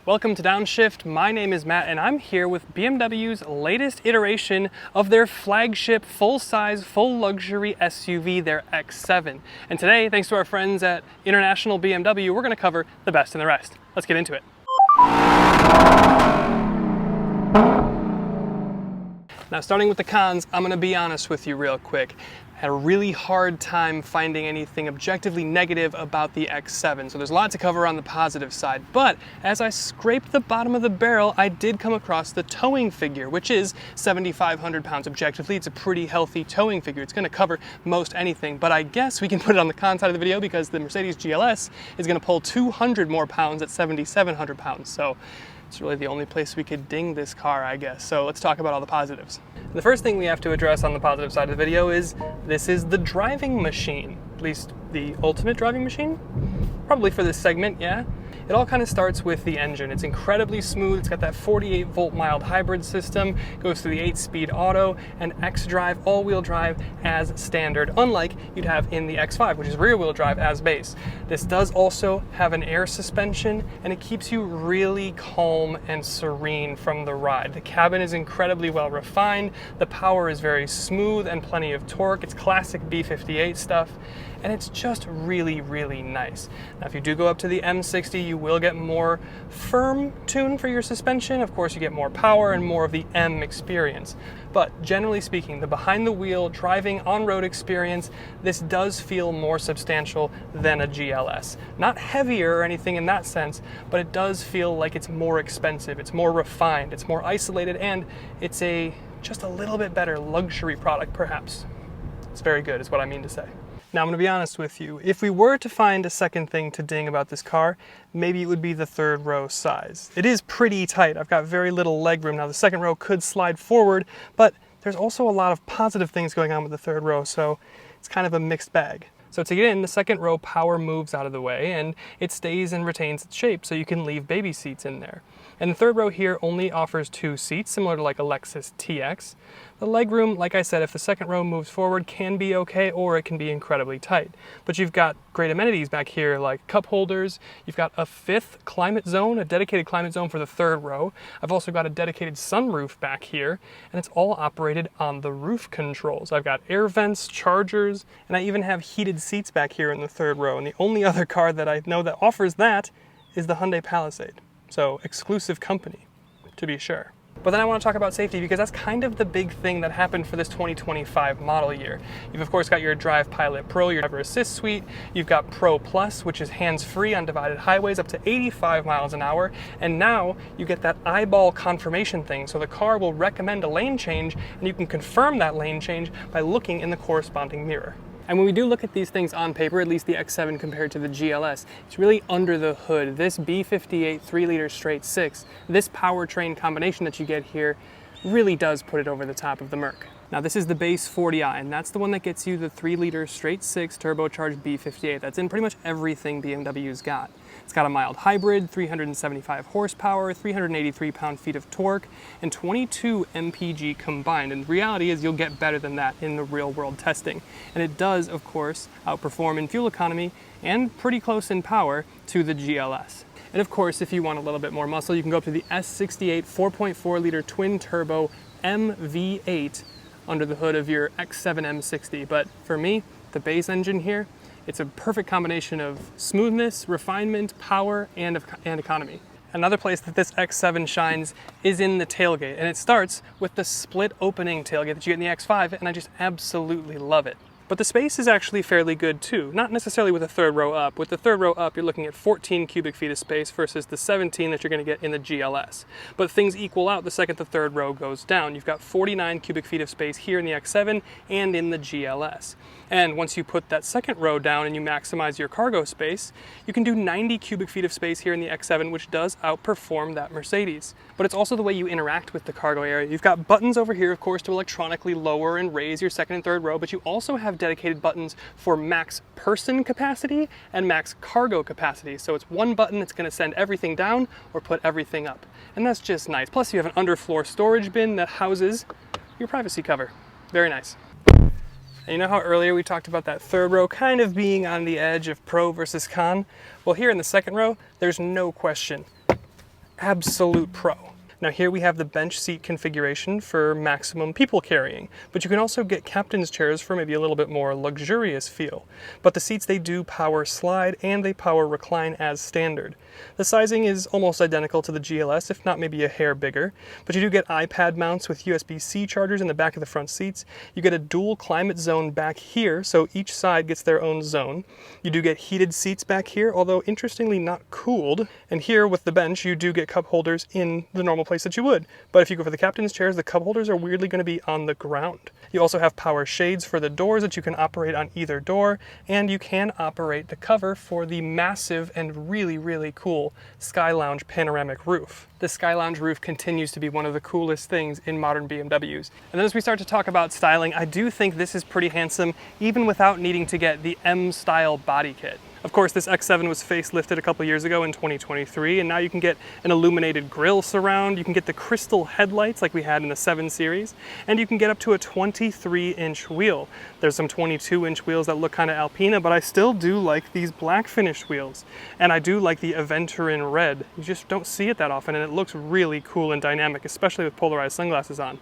Welcome to Downshift. My name is Matt and I'm here with BMW's latest iteration of their flagship full-size, full-luxury SUV, their X7. And today, thanks to our friends at International BMW, we're going to cover the best and the rest. Let's get into it. Now, starting with the cons, I'm going to be honest with you real quick. Had a really hard time finding anything objectively negative about the X7, so there's a lot to cover on the positive side. But as I scraped the bottom of the barrel, I did come across the towing figure, which is 7,500 pounds objectively. It's a pretty healthy towing figure. It's going to cover most anything, but I guess we can put it on the con side of the video because the Mercedes GLS is going to pull 200 more pounds at 7,700 pounds. So it's really the only place we could ding this car, I guess. So let's talk about all the positives. The first thing we have to address on the positive side of the video is this is the driving machine, at least the ultimate driving machine, probably for this segment, yeah. It all kind of starts with the engine. It's incredibly smooth. It's got that 48-volt mild hybrid system, goes through the 8-speed auto, and X-Drive all-wheel drive as standard, unlike you'd have in the X5, which is rear-wheel drive as base. This does also have an air suspension, and it keeps you really calm and serene from the ride. The cabin is incredibly well refined. The power is very smooth and plenty of torque. It's classic B58 stuff, and it's just really, really nice. Now, if you do go up to the M60, you will get more firm tune for your suspension. Of course, you get more power and more of the M experience. But generally speaking, the behind the wheel driving on-road experience, this does feel more substantial than a GLS. Not heavier or anything in that sense, but it does feel like it's more expensive, it's more refined, it's more isolated, and it's just a little bit better luxury product, perhaps. It's very good, is what I mean to say. Now, I'm going to be honest with you. If we were to find a second thing to ding about this car, maybe it would be the third row size. It is pretty tight. I've got very little leg room. Now, the second row could slide forward, but there's also a lot of positive things going on with the third row, so it's kind of a mixed bag. So to get in, the second row power moves out of the way and it stays and retains its shape, so you can leave baby seats in there. And the third row here only offers 2 seats, similar to like a Lexus TX. The legroom, like I said, if the second row moves forward, can be okay, or it can be incredibly tight. But you've got great amenities back here like cup holders. You've got a 5th climate zone, a dedicated climate zone for the third row. I've also got a dedicated sunroof back here, and it's all operated on the roof controls. I've got air vents, chargers, and I even have heated seats back here in the third row. And the only other car that I know that offers that is the Hyundai Palisade. So exclusive company, to be sure. But then I want to talk about safety because that's kind of the big thing that happened for this 2025 model year. You've of course got your Drive Pilot Pro, your driver assist suite. You've got Pro Plus, which is hands-free on divided highways up to 85 miles an hour. And now you get that eyeball confirmation thing. So the car will recommend a lane change and you can confirm that lane change by looking in the corresponding mirror. And when we do look at these things on paper, at least the X7 compared to the GLS, it's really under the hood. This B58 3-liter straight 6, this powertrain combination that you get here really does put it over the top of the Merc. Now this is the base 40i, and that's the one that gets you the 3-liter straight 6 turbocharged B58. That's in pretty much everything BMW's got. It's got a mild hybrid, 375 horsepower, 383 pound-feet of torque, and 22 mpg combined. And the reality is you'll get better than that in the real-world testing. And it does, of course, outperform in fuel economy and pretty close in power to the GLS. And of course, if you want a little bit more muscle, you can go up to the S68 4.4-liter twin-turbo MV8 under the hood of your X7 M60. But for me, the base engine here, it's a perfect combination of smoothness, refinement, power, and economy. Another place that this X7 shines is in the tailgate, and it starts with the split opening tailgate that you get in the X5, and I just absolutely love it. But the space is actually fairly good too, not necessarily with the third row up. With the third row up, you're looking at 14 cubic feet of space versus the 17 that you're going to get in the GLS. But things equal out the second the third row goes down. You've got 49 cubic feet of space here in the X7 and in the GLS. And once you put that second row down and you maximize your cargo space, you can do 90 cubic feet of space here in the X7, which does outperform that Mercedes. But it's also the way you interact with the cargo area. You've got buttons over here, of course, to electronically lower and raise your second and third row, but you also have dedicated buttons for max person capacity and max cargo capacity. So it's one button that's going to send everything down or put everything up. And that's just nice. Plus you have an underfloor storage bin that houses your privacy cover. Very nice. And you know how earlier we talked about that third row kind of being on the edge of pro versus con? Well, here in the second row, there's no question. absolute pro. Now here we have the bench seat configuration for maximum people carrying, but you can also get captain's chairs for maybe a little bit more luxurious feel. But the seats, they do power slide and they power recline as standard. The sizing is almost identical to the GLS, if not maybe a hair bigger, but you do get iPad mounts with USB-C chargers in the back of the front seats. You get a dual climate zone back here, so each side gets their own zone. You do get heated seats back here, although interestingly not cooled. And here with the bench, you do get cup holders in the normal place that you would. But if you go for the captain's chairs, the cup holders are weirdly going to be on the ground. You also have power shades for the doors that you can operate on either door, and you can operate the cover for the massive and really, really cool Sky Lounge panoramic roof. The Sky Lounge roof continues to be one of the coolest things in modern BMWs. And then as we start to talk about styling, I do think this is pretty handsome, even without needing to get the M-style body kit. Of course, this X7 was facelifted a couple years ago in 2023, and now you can get an illuminated grille surround, you can get the crystal headlights like we had in the 7 Series, and you can get up to a 23-inch wheel. There's some 22-inch wheels that look kind of Alpina, but I still do like these black finished wheels. And I do like the Aventurin red. You just don't see it that often, and it looks really cool and dynamic, especially with polarized sunglasses on.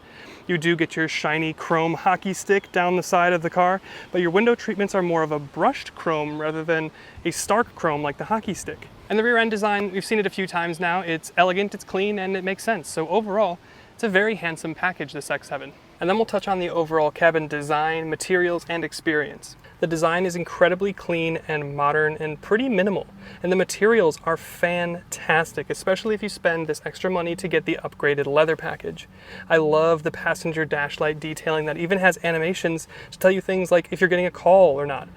You do get your shiny chrome hockey stick down the side of the car, but your window treatments are more of a brushed chrome rather than a stark chrome like the hockey stick. And the rear end design, we've seen it a few times now. It's elegant, it's clean, and it makes sense. So overall, it's a very handsome package, this X7. And then we'll touch on the overall cabin design, materials, and experience. The design is incredibly clean and modern and pretty minimal. And the materials are fantastic, especially if you spend this extra money to get the upgraded leather package. I love the passenger dash light detailing that even has animations to tell you things like if you're getting a call or not.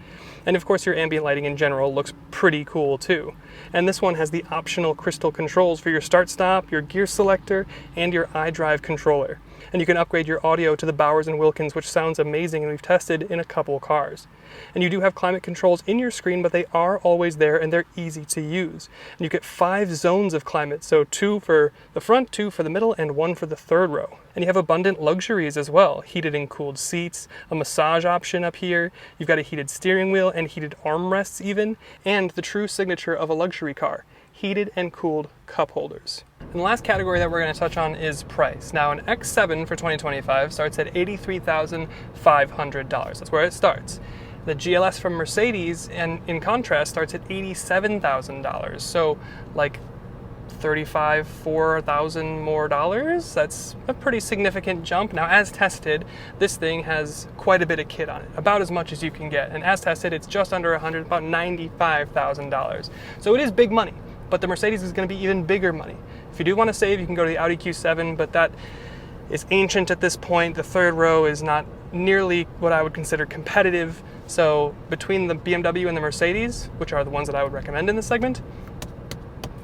And of course your ambient lighting in general looks pretty cool too. And this one has the optional crystal controls for your start-stop, your gear selector, and your iDrive controller. And you can upgrade your audio to the Bowers & Wilkins, which sounds amazing, and we've tested in a couple cars. And you do have climate controls in your screen, but they are always there and they're easy to use. And you get 5 zones of climate, so 2 for the front, 2 for the middle, and 1 for the third row. And you have abundant luxuries as well. Heated and cooled seats, a massage option up here, you've got a heated steering wheel and heated armrests even, and the true signature of a luxury car, heated and cooled cup holders. And the last category that we're going to touch on is price. Now an X7 for 2025 starts at $83,500. That's where it starts. The GLS from Mercedes, and in contrast, starts at $87,000. So like $4,000 more dollars. That's a pretty significant jump. Now, as tested, this thing has quite a bit of kit on it, about as much as you can get. And as tested, it's just under $100,000, about $95,000. So it is big money, but the Mercedes is going to be even bigger money. If you do want to save, you can go to the Audi Q7, but that is ancient at this point. The third row is not nearly what I would consider competitive. So between the BMW and the Mercedes, which are the ones that I would recommend in this segment,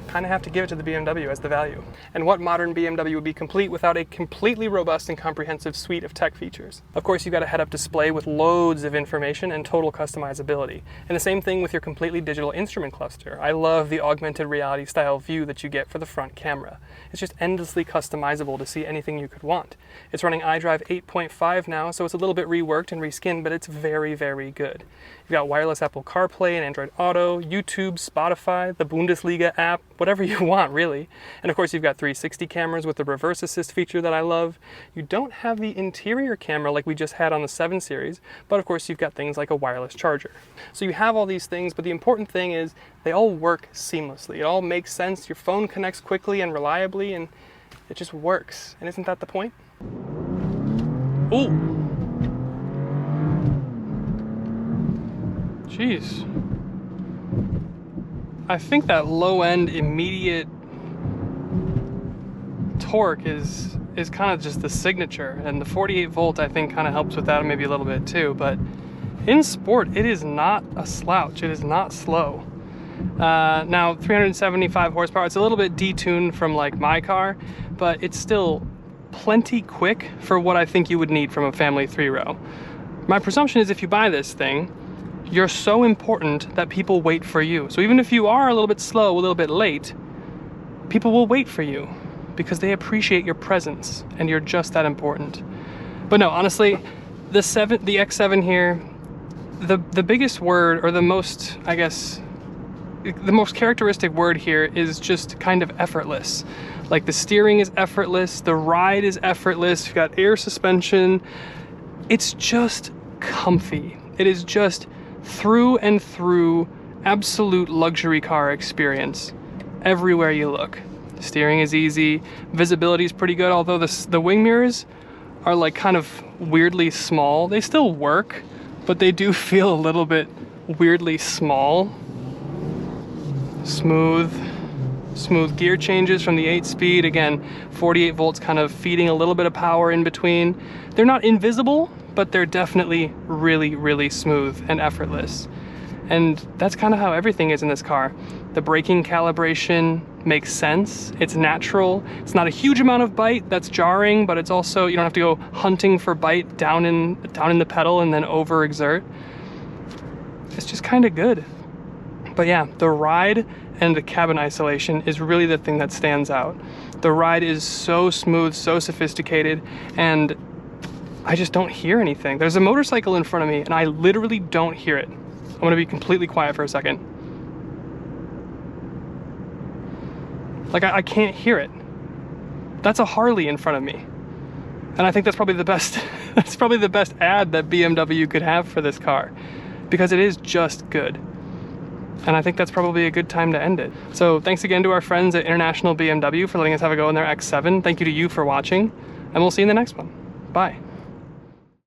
kind of have to give it to the BMW as the value. And what modern BMW would be complete without a completely robust and comprehensive suite of tech features? Of course, you've got a head-up display with loads of information and total customizability. And the same thing with your completely digital instrument cluster. I love the augmented reality style view that you get for the front camera. It's just endlessly customizable to see anything you could want. It's running iDrive 8.5 now, so it's a little bit reworked and reskinned, but it's very, very good. You've got wireless Apple CarPlay and Android Auto, YouTube, Spotify, the Bundesliga app, whatever you want, really. And of course, you've got 360 cameras with the reverse assist feature that I love. You don't have the interior camera like we just had on the 7 Series, but of course, you've got things like a wireless charger. So you have all these things, but the important thing is they all work seamlessly. It all makes sense. Your phone connects quickly and reliably, and it just works. And isn't that the point? Ooh. Jeez. I think that low-end immediate torque is kind of just the signature, and the 48 volt I think kind of helps with that maybe a little bit too, but in sport it is not a slouch. It is not slow. Now 375 horsepower, it's a little bit detuned from like my car, but it's still plenty quick for what I think you would need from a family 3-row. My presumption is if you buy this thing, you're so important that people wait for you. So even if you are a little bit slow, a little bit late, people will wait for you because they appreciate your presence and you're just that important. But no, honestly, the X7 here, the biggest word, or the most, I guess, the most characteristic word here is just kind of effortless. Like the steering is effortless, the ride is effortless, you've got air suspension. It's just comfy. It is just through and through absolute luxury car experience everywhere you look. Steering is easy, visibility is pretty good, although the wing mirrors are like kind of weirdly small. They still work, but they do feel a little bit weirdly small. Smooth gear changes from the 8-speed. Again, 48 volts kind of feeding a little bit of power in between. They're not invisible, but they're definitely really, really smooth and effortless. And that's kind of how everything is in this car. The braking calibration makes sense. It's natural. It's not a huge amount of bite that's jarring, but it's also, you don't have to go hunting for bite down in the pedal and then overexert. It's just kind of good. But yeah, the ride and the cabin isolation is really the thing that stands out. The ride is so smooth, so sophisticated, and I just don't hear anything. There's a motorcycle in front of me and I literally don't hear it. I'm gonna be completely quiet for a second. Like I can't hear it. That's a Harley in front of me. And I think that's probably the best, that's probably the best ad that BMW could have for this car, because it is just good. And I think that's probably a good time to end it. So thanks again to our friends at International BMW for letting us have a go in their X7. Thank you to you for watching, and we'll see you in the next one. Bye.